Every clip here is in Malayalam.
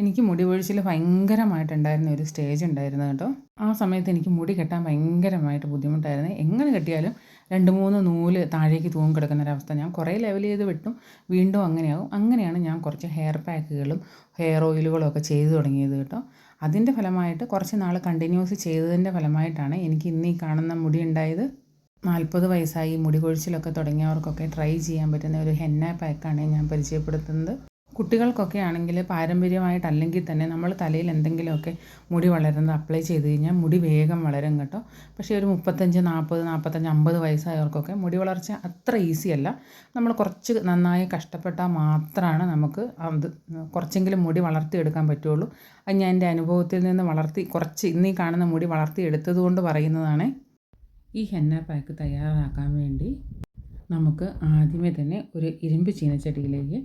എനിക്ക് മുടി കൊഴിച്ചിൽ ഭയങ്കരമായിട്ടുണ്ടായിരുന്ന ഒരു സ്റ്റേജ് ഉണ്ടായിരുന്നു കേട്ടോ. ആ സമയത്ത് എനിക്ക് മുടി കെട്ടാൻ ഭയങ്കരമായിട്ട് ബുദ്ധിമുട്ടായിരുന്നു. എങ്ങനെ കെട്ടിയാലും 2, 3 നൂല് താഴേക്ക് തൂങ്ങി കിടക്കുന്നൊരവസ്ഥ. ഞാൻ കുറേ ലെവൽ ചെയ്ത് വെട്ടും, വീണ്ടും അങ്ങനെയാകും. അങ്ങനെയാണ് ഞാൻ കുറച്ച് ഹെയർ പാക്കുകളും ഹെയർ ഓയിലുകളും ഒക്കെ ചെയ്തു തുടങ്ങിയത് കേട്ടോ. അതിൻ്റെ ഫലമായിട്ട് കുറച്ച് നാൾ കണ്ടിന്യൂസ് ചെയ്തതിൻ്റെ ഫലമായിട്ടാണ് എനിക്ക് ഇന്ന് ഈ കാണുന്ന മുടി ഉണ്ടായത്. 40 വയസ്സായി മുടി കൊഴിച്ചിലൊക്കെ തുടങ്ങിയവർക്കൊക്കെ ട്രൈ ചെയ്യാൻ പറ്റുന്ന ഒരു ഹെന്ന പാക്കാണ് ഞാൻ പരിചയപ്പെടുത്തുന്നത്. കുട്ടികൾക്കൊക്കെ ആണെങ്കിൽ പാരമ്പര്യമായിട്ടല്ലെങ്കിൽ തന്നെ നമ്മൾ തലയിൽ എന്തെങ്കിലുമൊക്കെ മുടി വളരുന്നത് അപ്ലൈ ചെയ്ത് കഴിഞ്ഞാൽ മുടി വേഗം വളരും കേട്ടോ. പക്ഷേ ഒരു 35, 40, 45, 50 വയസ്സായവർക്കൊക്കെ മുടി വളർച്ച അത്ര ഈസി അല്ല. നമ്മൾ കുറച്ച് നന്നായി കഷ്ടപ്പെട്ടാൽ മാത്രമാണ് നമുക്ക് അത് കുറച്ചെങ്കിലും മുടി വളർത്തിയെടുക്കാൻ പറ്റുള്ളൂ. അത് ഞാൻ എൻ്റെ അനുഭവത്തിൽ നിന്ന് കുറച്ച് ഇന്നീ കാണുന്ന മുടി വളർത്തിയെടുത്തത് കൊണ്ട് പറയുന്നതാണ്. ഈ ഹെന്ന പാക്ക് തയ്യാറാക്കാൻ വേണ്ടി നമുക്ക് ആദ്യമേ തന്നെ ഒരു ഇരുമ്പ് ചീനച്ചട്ടിയിലേക്ക്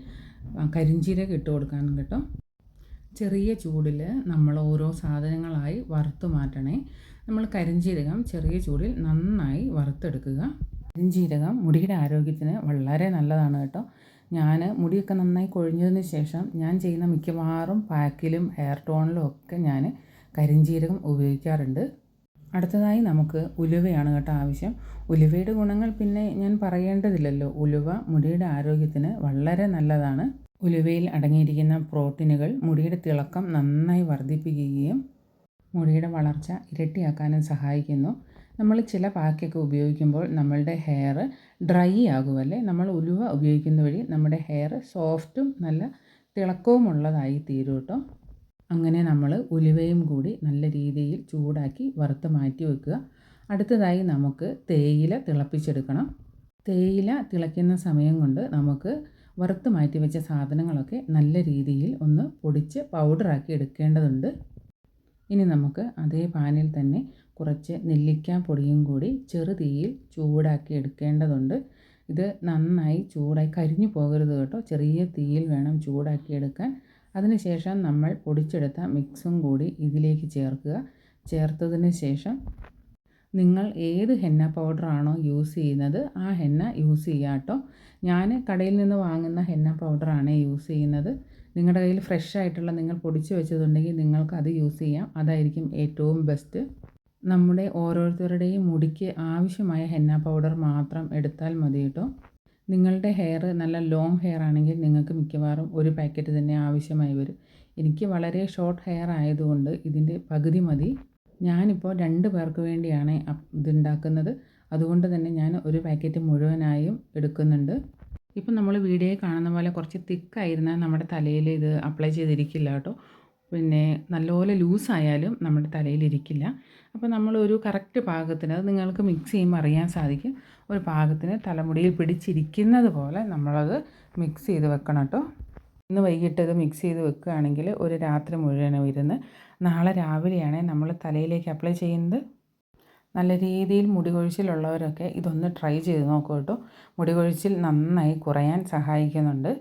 കരിഞ്ജീരകം ഇട്ട് കൊടുക്കണം കേട്ടോ. ചെറിയ ചൂടിൽ നമ്മൾ ഓരോ സാധനങ്ങളായി വറുത്ത് മാറ്റണേ. നമ്മൾ കരിഞ്ജീരകം ചെറിയ ചൂടിൽ നന്നായി വറുത്തെടുക്കുക. കരിഞ്ജീരകം മുടിയുടെ ആരോഗ്യത്തിന് വളരെ നല്ലതാണ് കേട്ടോ. ഞാൻ മുടിയൊക്കെ നന്നായി കൊഴിഞ്ഞതിന് ശേഷം ഞാൻ ചെയ്യുന്ന മിക്കവാറും പാക്കിലും ഹെയർ ടോണിലും ഒക്കെ ഞാൻ കരിഞ്ജീരകം ഉപയോഗിക്കാറുണ്ട്. അടുത്തതായി നമുക്ക് ഉലുവയാണ് കേട്ടോ ആവശ്യം. ഉലുവയുടെ ഗുണങ്ങൾ പിന്നെ ഞാൻ പറയേണ്ടതില്ലല്ലോ. ഉലുവ മുടിയുടെ ആരോഗ്യത്തിന് വളരെ നല്ലതാണ്. ഉലുവയിൽ അടങ്ങിയിരിക്കുന്ന പ്രോട്ടീനുകൾ മുടിയുടെ തിളക്കം നന്നായി വർദ്ധിപ്പിക്കുകയും മുടിയുടെ വളർച്ച ഇരട്ടിയാക്കാനും സഹായിക്കുന്നു. നമ്മൾ ചില പാക്കൊക്കെ ഉപയോഗിക്കുമ്പോൾ നമ്മളുടെ ഹെയർ ഡ്രൈ ആകുമല്ലേ. നമ്മൾ ഉലുവ ഉപയോഗിക്കുന്ന വഴി നമ്മുടെ ഹെയർ സോഫ്റ്റും നല്ല തിളക്കവുമുള്ളതായി തീരും കേട്ടോ. അങ്ങനെ നമ്മൾ ഉലുവയും കൂടി നല്ല രീതിയിൽ ചൂടാക്കി വറുത്ത് മാറ്റി വെക്കുക. അടുത്തതായി നമുക്ക് തേയില തിളപ്പിച്ചെടുക്കണം. തേയില തിളയ്ക്കുന്ന സമയം കൊണ്ട് നമുക്ക് വറുത്ത് മാറ്റി വെച്ച സാധനങ്ങളൊക്കെ നല്ല രീതിയിൽ ഒന്ന് പൊടിച്ച് പൗഡറാക്കി എടുക്കേണ്ടതുണ്ട്. ഇനി നമുക്ക് അതേ പാനിൽ തന്നെ കുറച്ച് നെല്ലിക്ക പൊടിയും കൂടി ചെറുതീയിൽ ചൂടാക്കി എടുക്കേണ്ടതുണ്ട്. ഇത് നന്നായി ചൂടായി കരിഞ്ഞു പോകരുത് കേട്ടോ. ചെറിയ തീയിൽ വേണം ചൂടാക്കി എടുക്കാൻ. അതിനുശേഷം നമ്മൾ പൊടിച്ചെടുത്ത മിക്സും കൂടി ഇതിലേക്ക് ചേർക്കുക. ചേർത്തതിന് ശേഷം നിങ്ങൾ ഏത് ഹെന്ന പൗഡറാണോ യൂസ് ചെയ്യുന്നത് ആ ഹെന്ന യൂസ് ചെയ്യുക കേട്ടോ. ഞാൻ കടയിൽ നിന്ന് വാങ്ങുന്ന ഹെന്ന പൗഡറാണ് യൂസ് ചെയ്യുന്നത്. നിങ്ങളുടെ കയ്യിൽ ഫ്രഷ് ആയിട്ടുള്ള നിങ്ങൾ പൊടിച്ച് വെച്ചതുണ്ടെങ്കിൽ നിങ്ങൾക്ക് അത് യൂസ് ചെയ്യാം. അതായിരിക്കും ഏറ്റവും ബെസ്റ്റ്. നമ്മുടെ ഓരോരുത്തരുടെയും മുടിക്ക് ആവശ്യമായ ഹെന്ന പൗഡർ മാത്രം എടുത്താൽ മതി കേട്ടോ. നിങ്ങളുടെ ഹെയർ നല്ല ലോങ് ഹെയർ ആണെങ്കിൽ നിങ്ങൾക്ക് മിക്കവാറും ഒരു പാക്കറ്റ് തന്നെ ആവശ്യമായി വരും. എനിക്ക് വളരെ ഷോർട്ട് ഹെയർ ആയതുകൊണ്ട് ഇതിൻ്റെ പകുതി മതി. ഞാനിപ്പോൾ 2 പേർക്ക് വേണ്ടിയാണ് ഇതുണ്ടാക്കുന്നത്. അതുകൊണ്ട് തന്നെ ഞാൻ ഒരു പാക്കറ്റ് മുഴുവനായും എടുക്കുന്നുണ്ട്. ഇപ്പം നമ്മൾ വീഡിയോയിൽ കാണുന്ന പോലെ കുറച്ച് തിക്കായിരുന്നാൽ നമ്മുടെ തലയിൽ ഇത് അപ്ലൈ ചെയ്തിരിക്കില്ല കേട്ടോ. പിന്നെ നല്ലപോലെ ലൂസായാലും നമ്മുടെ തലയിലിരിക്കില്ല. അപ്പോൾ നമ്മളൊരു കറക്റ്റ് പാകത്തിന് അത് നിങ്ങൾക്ക് മിക്സ് ചെയ്യുമ്പോൾ അറിയാൻ സാധിക്കും. ഒരു പാകത്തിന് തലമുടിയിൽ പിടിച്ചിരിക്കുന്നത് പോലെ നമ്മളത് മിക്സ് ചെയ്ത് വെക്കണം കേട്ടോ. ഇന്ന് വൈകിട്ട് ഇത് മിക്സ് ചെയ്ത് വെക്കുകയാണെങ്കിൽ ഒരു രാത്രി മുഴുവനും ഇരുന്ന് നാളെ രാവിലെയാണ് നമ്മൾ തലയിലേക്ക് അപ്ലൈ ചെയ്യുന്നത്. നല്ല രീതിയിൽ മുടി കൊഴിച്ചിലുള്ളവരൊക്കെ ഇതൊന്ന് ട്രൈ ചെയ്ത് നോക്കൂ കേട്ടോ. മുടി കൊഴിച്ചിൽ നന്നായി കുറയാൻ സഹായിക്കുന്നുണ്ട്.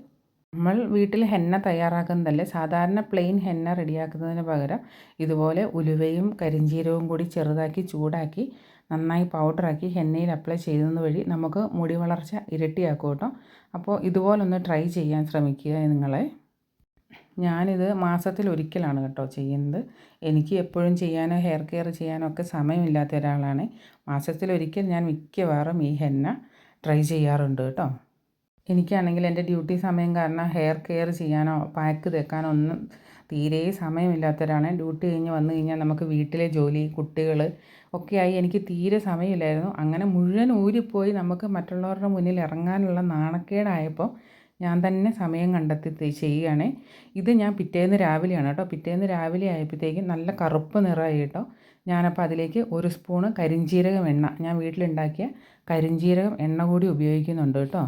നമ്മൾ വീട്ടിൽ ഹെന്ന തയ്യാറാക്കുന്നതല്ലേ, സാധാരണ പ്ലെയിൻ ഹെന്ന റെഡിയാക്കുന്നതിന് പകരം ഇതുപോലെ ഉലുവയും കരിഞ്ജീരകവും കൂടി ചെറുതാക്കി ചൂടാക്കി നന്നായി പൗഡറാക്കി ഹെന്നയിൽ അപ്ലൈ ചെയ്യുന്നത് വഴി നമുക്ക് മുടി വളർച്ച ഇരട്ടിയാക്കും കേട്ടോ. അപ്പോൾ ഇതുപോലൊന്ന് ട്രൈ ചെയ്യാൻ ശ്രമിക്കുക നിങ്ങളെ. ഞാനിത് മാസത്തിലൊരിക്കലാണ് കേട്ടോ ചെയ്യുന്നത്. എനിക്ക് എപ്പോഴും ചെയ്യാനോ ഹെയർ കെയർ ചെയ്യാനോ ഒക്കെ സമയമില്ലാത്ത ഒരാളാണ്. മാസത്തിലൊരിക്കൽ ഞാൻ മിക്കവാറും ഈ ഹെന്ന ട്രൈ ചെയ്യാറുണ്ട് കേട്ടോ. എനിക്കാണെങ്കിൽ എൻ്റെ ഡ്യൂട്ടി സമയം കാരണം ഹെയർ കെയർ ചെയ്യാനോ പാക്ക് തേക്കാനോ ഒന്നും തീരെ സമയമില്ലാത്തവരാണ്. ഡ്യൂട്ടി കഴിഞ്ഞ് വന്നു കഴിഞ്ഞാൽ നമുക്ക് വീട്ടിലെ ജോലി, കുട്ടികൾ ഒക്കെയായി എനിക്ക് തീരെ സമയമില്ലായിരുന്നു. അങ്ങനെ മുഴുവൻ ഊരിപ്പോയി നമുക്ക് മറ്റുള്ളവരുടെ മുന്നിൽ ഇറങ്ങാനുള്ള നാണക്കേടായപ്പോൾ ഞാൻ തന്നെ സമയം കണ്ടെത്തി ചെയ്യുകയാണേ. ഇത് ഞാൻ പിറ്റേന്ന് രാവിലെയാണ് കേട്ടോ. പിറ്റേന്ന് രാവിലെ ആയപ്പോഴത്തേക്കും നല്ല കറുപ്പ് നിറമായി കേട്ടോ. ഞാനപ്പോൾ അതിലേക്ക് 1 സ്പൂണ് കരിഞ്ജീരകം എണ്ണ, ഞാൻ വീട്ടിലുണ്ടാക്കിയ കരിഞ്ജീരകം എണ്ണ കൂടി ഉപയോഗിക്കുന്നുണ്ട് കേട്ടോ.